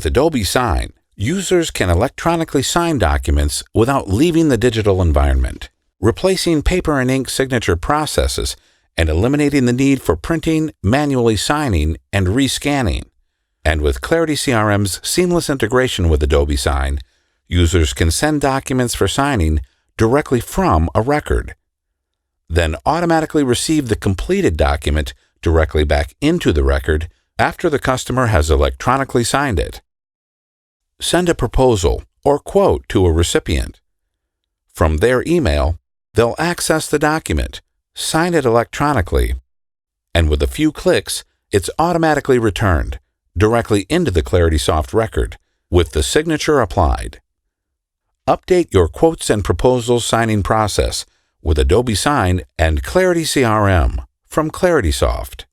With Adobe Sign, users can electronically sign documents without leaving the digital environment, replacing paper and ink signature processes and eliminating the need for printing, manually signing, and rescanning. And with Clarity CRM's seamless integration with Adobe Sign, users can send documents for signing directly from a record, then automatically receive the completed document directly back into the record after the customer has electronically signed it. Send a proposal or quote to a recipient. From their email, they'll access the document, sign it electronically, and with a few clicks, it's automatically returned directly into the Claritysoft record with the signature applied. Update your quotes and proposals signing process with Adobe Sign and Clarity CRM from Claritysoft.